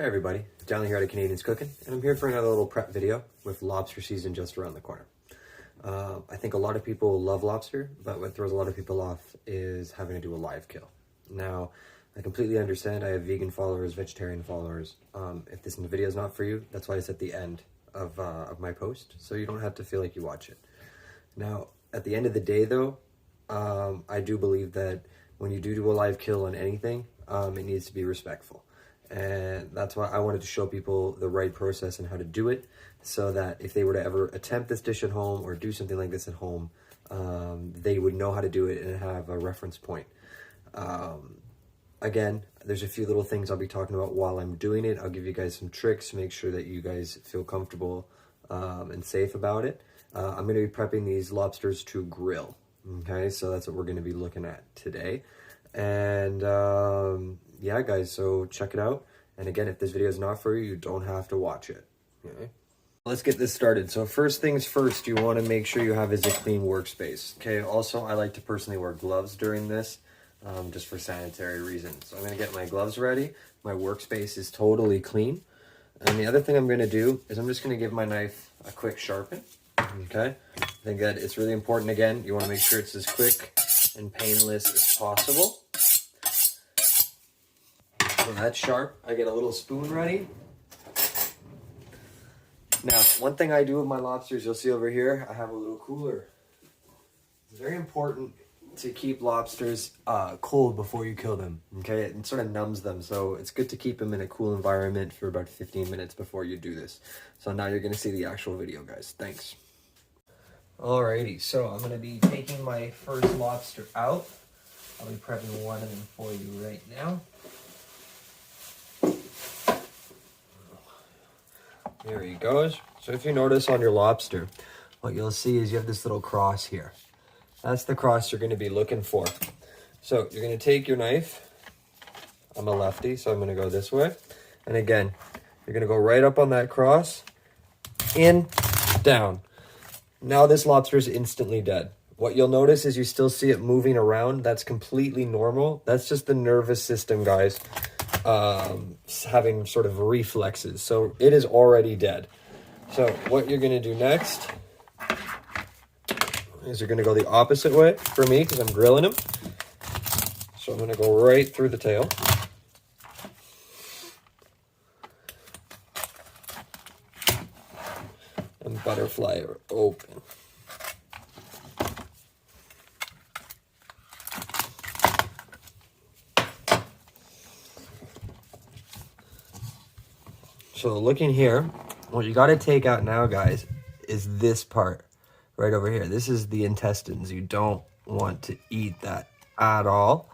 Hi everybody, Daniel here at Canadians Cooking, and I'm here for another little prep video with lobster season just around the corner. I think a lot of people love lobster, but what throws a lot of people off is having to do a live kill. Now, I completely understand. I have vegan followers, vegetarian followers. If this video is not for you, that's why it's at the end of my post, so you don't have to feel like you watch it. Now, at the end of the day though, I do believe that when you do a live kill on anything, it needs to be respectful. And that's why I wanted to show people the right process and how to do it, so that if they were to ever attempt this dish at home or do something like this at home, they would know how to do it and have a reference point. Again, there's a few little things I'll be talking about while I'm doing it. I'll give you guys some tricks to make sure that you guys feel comfortable and safe about it. I'm going to be prepping these lobsters to grill. Okay, so that's what we're going to be looking at today. And yeah, guys, so check it out. And again, if this video is not for you, you don't have to watch it. Okay, let's get this started. So first things first, you want to make sure you have is a clean workspace. Okay, also I like to personally wear gloves during this, just for sanitary reasons. So I'm going to get my gloves ready. My workspace is totally clean. And the other thing I'm going to do is I'm just going to give my knife a quick sharpen. Okay, I think that it's really important. Again, you want to make sure it's as quick and painless as possible. So that's sharp. I get a little spoon ready. Now, one thing I do with my lobsters, you'll see over here, I have a little cooler. It's very important to keep lobsters cold before you kill them. Okay, it sort of numbs them, so it's good to keep them in a cool environment for about 15 minutes before you do this. So now you're going to see the actual video, guys. Thanks. Alrighty, so I'm going to be taking my first lobster out. I'll be prepping one of them for you right now. There he goes. So if you notice on your lobster, what you'll see is you have this little cross here. That's the cross you're going to be looking for. So you're going to take your knife. I'm a lefty, so I'm going to go this way. And again, you're going to go right up on that cross, in, down. Now this lobster is instantly dead. What you'll notice is you still see it moving around. That's completely normal. That's just the nervous system, guys, having sort of reflexes. So it is already dead. So what you're going to do next is you're going to go the opposite way for me because I'm grilling them. So I'm going to go right through the tail. And butterfly it open. So looking here, what you got to take out now, guys, is this part right over here. This is the intestines. You don't want to eat that at all.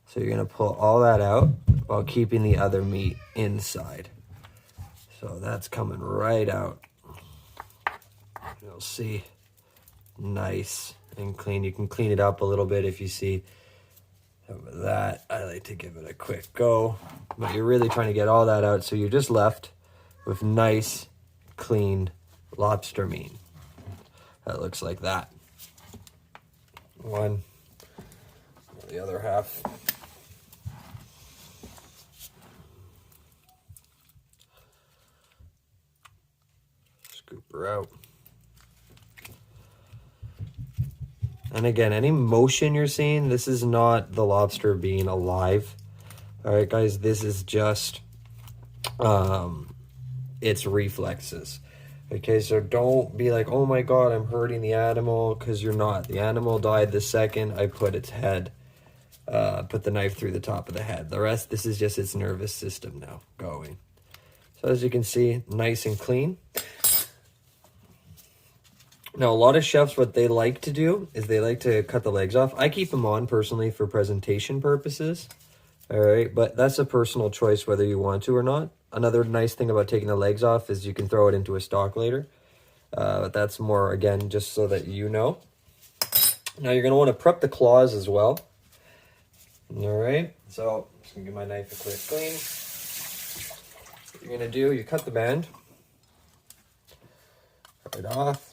So you're going to pull all that out while keeping the other meat inside. So that's coming right out. You'll see, nice and clean. You can clean it up a little bit if you see some of that. I like to give it a quick go, but you're really trying to get all that out. So you're just left with nice, clean lobster meat. That looks like that. One, the other half. Scoop her out. And again, any motion you're seeing, this is not the lobster being alive. All right, guys, this is just its reflexes. Okay, so don't be like, oh my God, I'm hurting the animal, because you're not. The animal died the second I put its head, put the knife through the top of the head. The rest, this is just its nervous system now going. So as you can see, nice and clean. Now, a lot of chefs, what they like to do is they like to cut the legs off. I keep them on personally for presentation purposes. All right, but that's a personal choice whether you want to or not. Another nice thing about taking the legs off is you can throw it into a stock later. But that's more, again, just so that you know. Now, you're going to want to prep the claws as well. All right, so I'm just going to give my knife a quick clean. What you're going to do, you cut the band. Cut it off.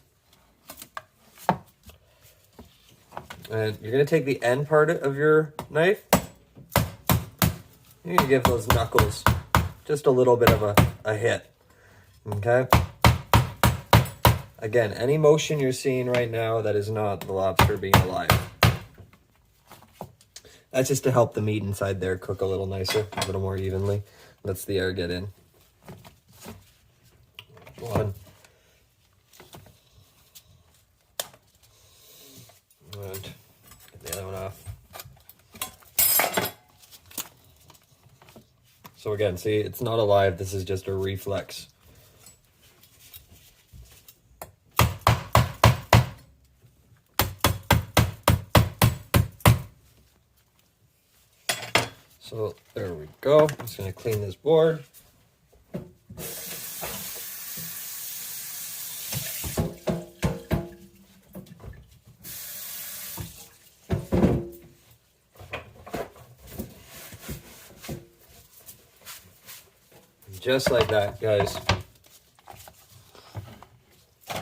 And you're going to take the end part of your knife. You're going to give those knuckles just a little bit of a hit. Okay? Again, any motion you're seeing right now, that is not the lobster being alive. That's just to help the meat inside there cook a little nicer, a little more evenly. Lets the air get in. One. And get the other one off. So again, see, it's not alive. This is just a reflex. So there we go. I'm just going to clean this board. Just like that, guys.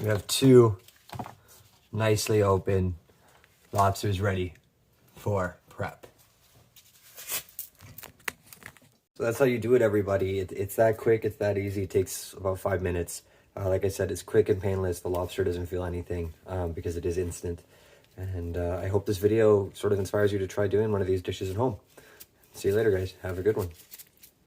We have 2 nicely open lobsters ready for prep. So that's how you do it, everybody. It's that quick, it's that easy. It takes about 5 minutes. Like I said, it's quick and painless. The lobster doesn't feel anything because it is instant. And I hope this video sort of inspires you to try doing one of these dishes at home. See you later, guys. Have a good one.